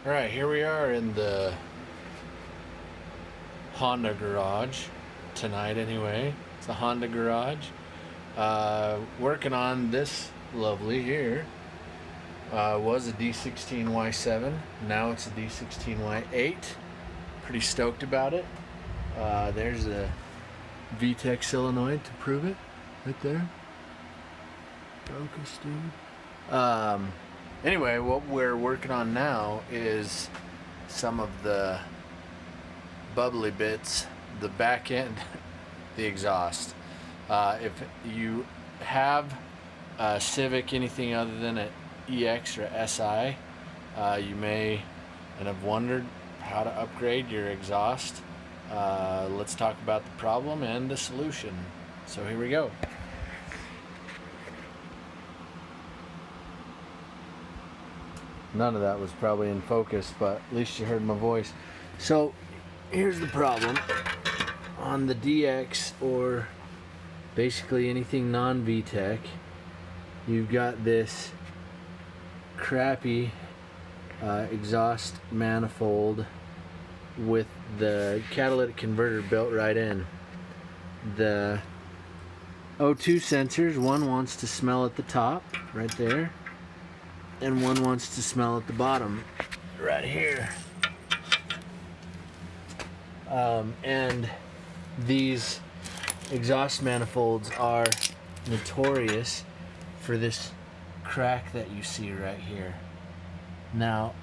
Alright, here we are in the Honda garage tonight anyway. It's a Honda garage. Working on this lovely here. Was a D16Y7. Now it's a D16Y8. Pretty stoked about it. There's a VTEC solenoid to prove it. Right there. Focus, dude. Anyway, what we're working on now is some of the bubbly bits, the back end, the exhaust. If you have a Civic, anything other than an EX or SI, you may and have wondered how to upgrade your exhaust. Let's talk about the problem and the solution. So here we go. None of that was probably in focus, but at least you heard my voice. So here's the problem. On the DX, or basically anything non-VTEC, you've got this crappy exhaust manifold with the catalytic converter built right in. The O2 sensors, one wants to smell at the top, right there, and one wants to smell at the bottom, right here. And these exhaust manifolds are notorious for this crack that you see right here. Now,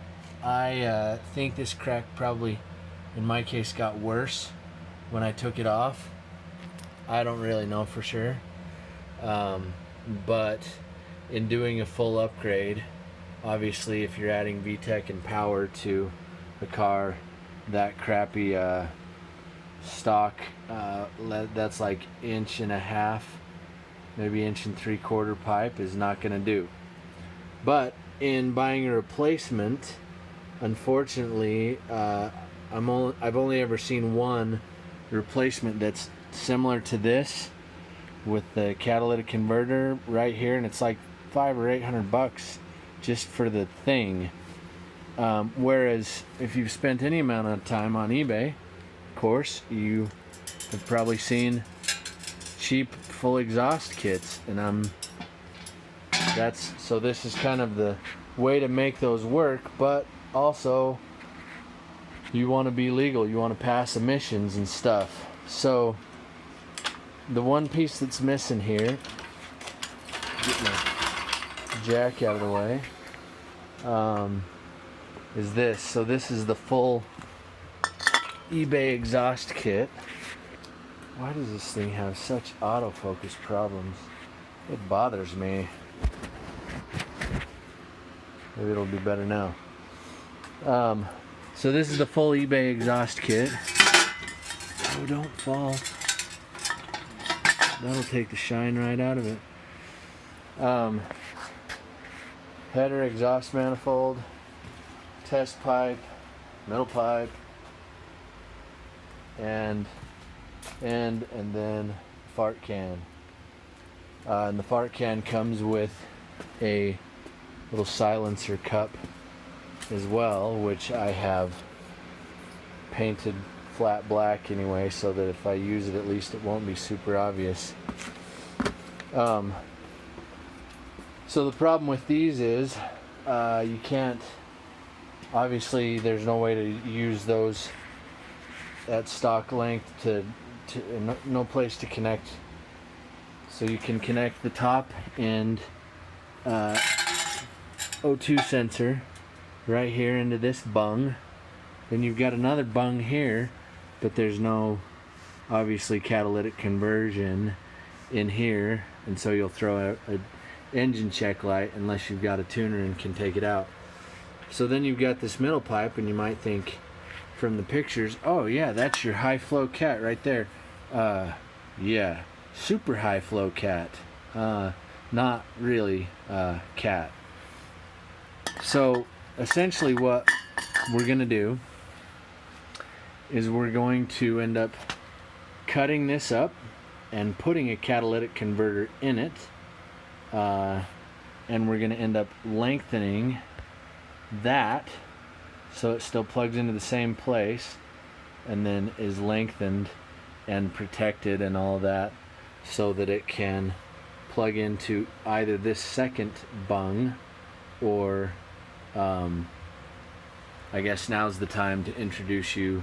I think this crack probably, in my case, got worse when I took it off. I don't really know for sure. But in doing a full upgrade, obviously if you're adding VTEC and power to the car, that crappy stock that's like 1.5 inch, maybe 1.75 inch pipe is not going to do. But in buying a replacement, unfortunately, I've only ever seen one replacement that's similar to this with the catalytic converter right here, and it's like $500 or $800 just for the thing. Whereas if you've spent any amount of time on eBay, of course, you have probably seen cheap full exhaust kits, and so this is kind of the way to make those work, but also you want to be legal, you want to pass emissions and stuff. So the one piece that's missing here, get my jack out of the way, is this. So this is the full eBay exhaust kit. Why does this thing have such autofocus problems? It bothers me. Maybe it'll be better now. So this is the full eBay exhaust kit. Oh, don't fall. That'll take the shine right out of it. Header, exhaust manifold, test pipe, middle pipe, and then fart can. And the fart can comes with a little silencer cup as well, which I have painted flat black anyway, so that if I use it, at least it won't be super obvious. So the problem with these is you can't, obviously there's no way to use those at stock length, no place to connect. So you can connect the top and O2 sensor right here into this bung. Then you've got another bung here, but there's no, obviously, catalytic conversion in here, and so you'll throw a engine check light unless you've got a tuner and can take it out. So then you've got this middle pipe, and you might think from the pictures, oh yeah, that's your high flow cat right there. Yeah, super high flow cat. Not really cat. So essentially what we're gonna do is we're going to end up cutting this up and putting a catalytic converter in it, and we're going to end up lengthening that so it still plugs into the same place and then is lengthened and protected and all that, so that it can plug into either this second bung or I guess now's the time to introduce you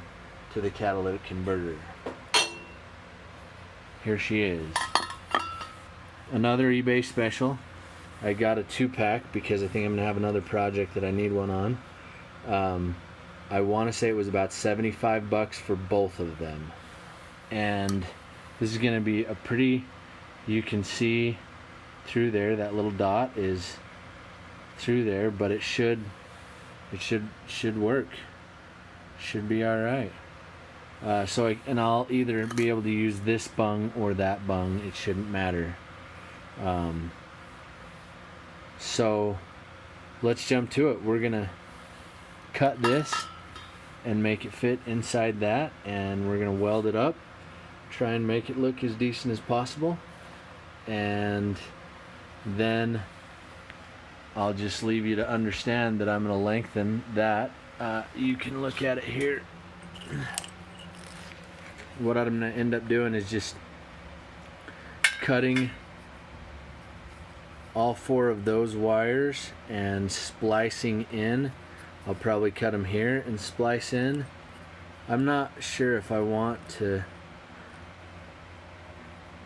to the catalytic converter. Here she is. Another eBay special. I got a 2-pack because I think I'm gonna have another project that I need one on. I want to say it was about $75 for both of them, and this is gonna be a pretty, you can see through there, that little dot is through there, but it should work. Should be all right. And I'll either be able to use this bung or that bung. It shouldn't matter. So let's jump to it. We're gonna cut this and make it fit inside that, and we're gonna weld it up, try and make it look as decent as possible, and then I'll just leave you to understand that I'm gonna lengthen that. You can look at it here. What I'm gonna end up doing is just cutting all 4 of those wires and splicing in. I'll probably cut them here and splice in. I'm not sure if I want to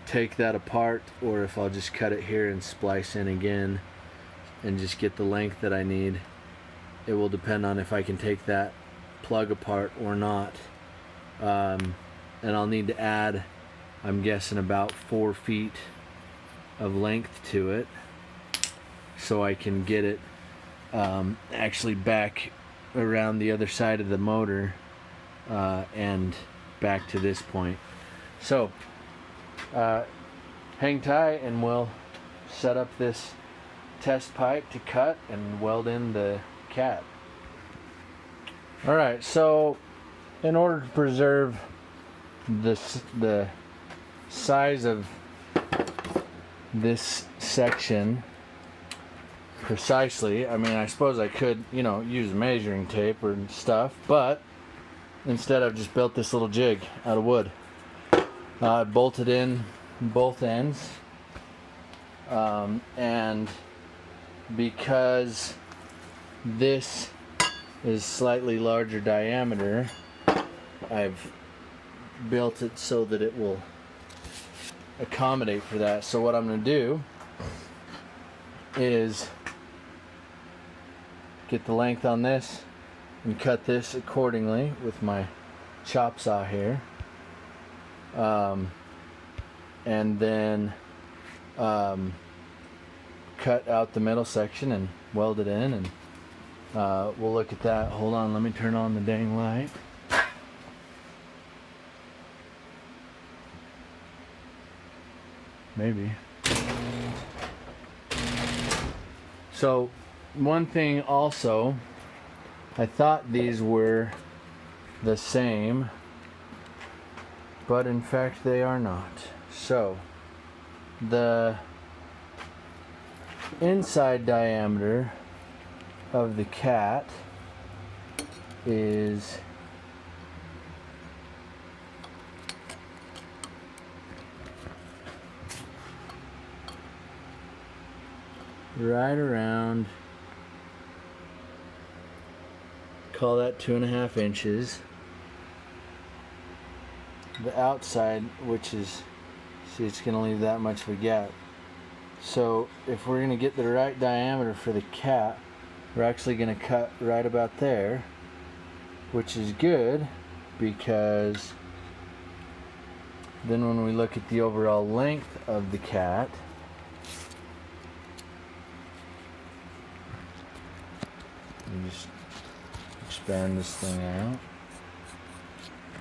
take that apart or if I'll just cut it here and splice in again and just get the length that I need. It will depend on if I can take that plug apart or not. And I'll need to add, I'm guessing, about 4 feet of length to it so I can get it actually back around the other side of the motor and back to this point. So hang tight and we'll set up this test pipe to cut and weld in the cat. Alright, so in order to preserve the size of this section precisely, I mean, I suppose I could, use measuring tape or stuff, but instead I've just built this little jig out of wood. I bolted in both ends, and because this is slightly larger diameter, I've built it so that it will accommodate for that. So what I'm going to do is get the length on this and cut this accordingly with my chop saw here, and then cut out the middle section and weld it in, and we'll look at that. Hold on, let me turn on the dang light. Maybe. So one thing also, I thought these were the same, but in fact they are not. So the inside diameter of the cat is right around, call that 2.5 inches. The outside, which is, see, it's going to leave that much of a gap. So if we're going to get the right diameter for the cat, we're actually going to cut right about there, which is good, because then when we look at the overall length of the cat, let me just expand this thing out.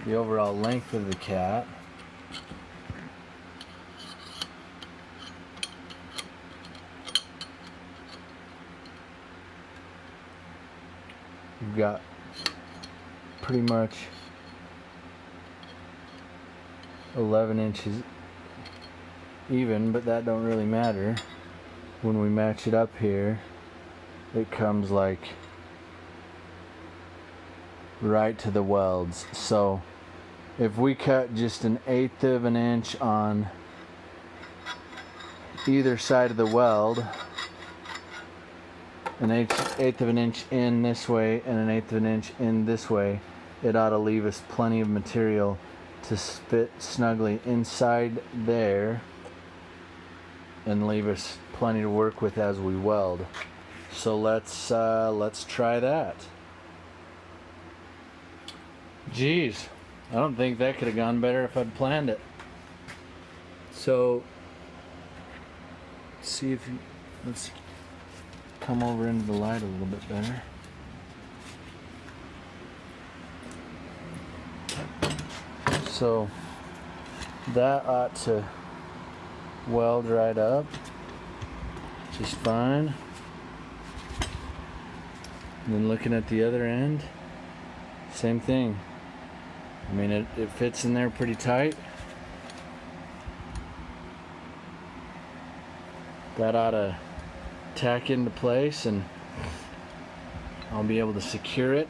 The overall length of the cat we've got pretty much 11 inches even, but that don't really matter. When we match it up here, it comes like right to the welds. So if we cut just 1/8 of an inch on either side of the weld, an eighth of an inch in this way and 1/8 of an inch in this way, it ought to leave us plenty of material to fit snugly inside there and leave us plenty to work with as we weld. So let's try that. Geez, I don't think that could have gone better if I'd planned it. So see if you, let's come over into the light a little bit better. So that ought to weld right up just fine. And then looking at the other end, same thing. I mean, it fits in there pretty tight. That ought to tack into place and I'll be able to secure it.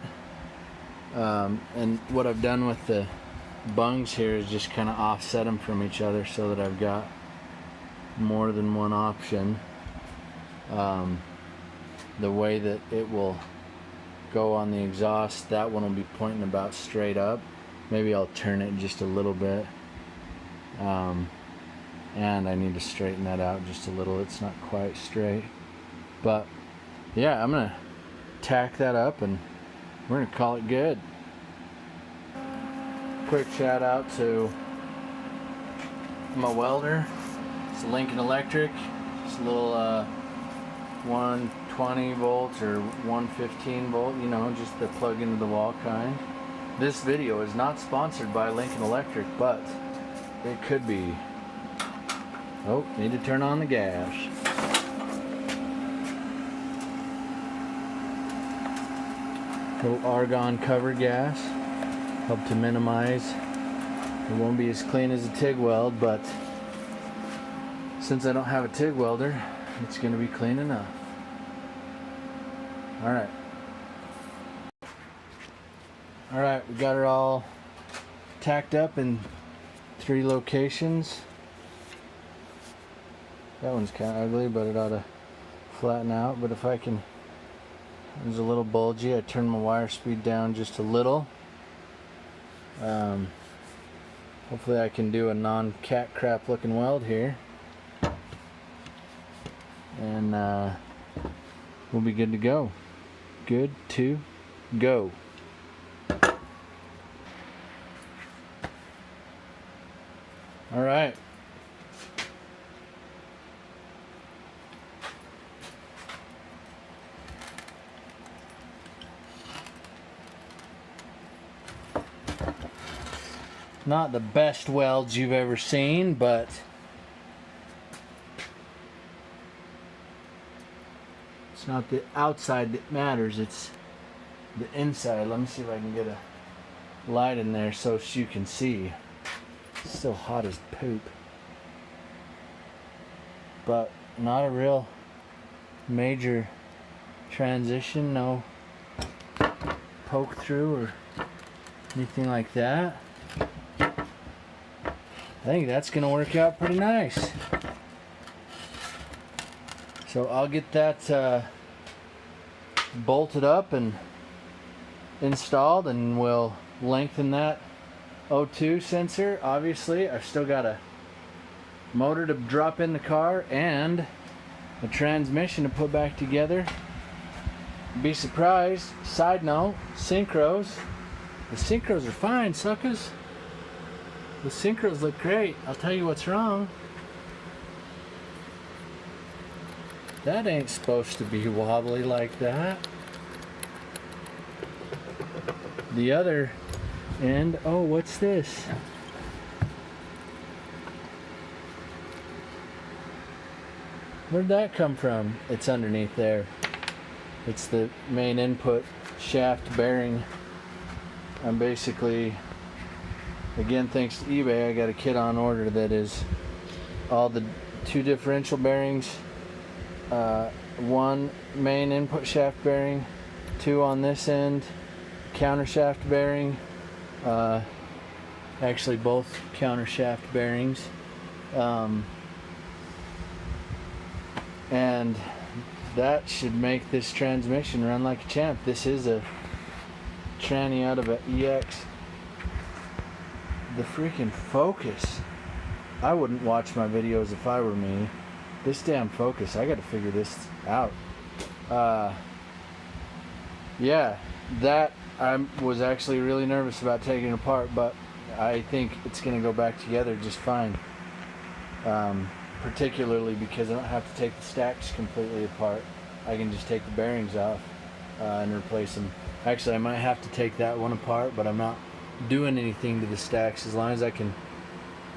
And what I've done with the bungs here is just kind of offset them from each other so that I've got more than one option. The way that it will go on the exhaust, that one will be pointing about straight up. Maybe I'll turn it just a little bit. And I need to straighten that out just a little. It's not quite straight. But yeah, I'm gonna tack that up and we're gonna call it good. Quick shout out to my welder. It's a Lincoln Electric. It's a little 120 volts or 115 volt, you know, just the plug into the wall kind. This video is not sponsored by Lincoln Electric, but it could be. Oh, need to turn on the gas. Little argon cover gas. Help to minimize. It won't be as clean as a TIG weld, but since I don't have a TIG welder, it's going to be clean enough. Alright. Alright, we got her all tacked up in 3 locations. That one's kind of ugly, but it ought to flatten out. But if I can, it's a little bulgy. I turned my wire speed down just a little. Hopefully I can do a non-cat crap looking weld here. And we'll be good to go. Good to go. All right. Not the best welds you've ever seen, but it's not the outside that matters, it's the inside. Let me see if I can get a light in there so you can see. It's still hot as poop. But not a real major transition, no poke through or anything like that. I think that's going to work out pretty nice. So I'll get that bolted up and installed, and we'll lengthen that O2 sensor. Obviously, I've still got a motor to drop in the car and a transmission to put back together. Be surprised. Side note, synchros. The synchros are fine, suckers. The synchros look great. I'll tell you what's wrong. That ain't supposed to be wobbly like that. The other end, oh, what's this? Where'd that come from? It's underneath there. It's the main input shaft bearing. I'm basically, again, thanks to eBay, I got a kit on order that is all the 2 differential bearings, 1 main input shaft bearing, 2 on this end, countershaft bearing, actually both countershaft bearings, and that should make this transmission run like a champ. This is a tranny out of an EX. The freaking focus. I wouldn't watch my videos if I were me. This damn focus, I gotta figure this out. Yeah, that I was actually really nervous about taking apart, but I think it's gonna go back together just fine. Particularly because I don't have to take the stacks completely apart. I can just take the bearings off and replace them. Actually, I might have to take that one apart, but I'm not doing anything to the stacks as long as I can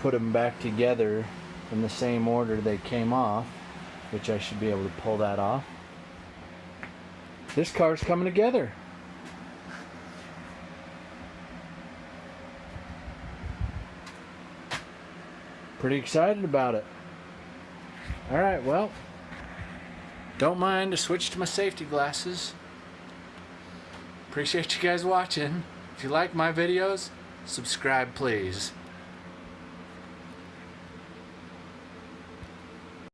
put them back together in the same order they came off, which I should be able to pull that off. This car's coming together. Pretty excited about it. Alright, well, don't mind to switch to my safety glasses. Appreciate you guys watching. If you like my videos, subscribe please.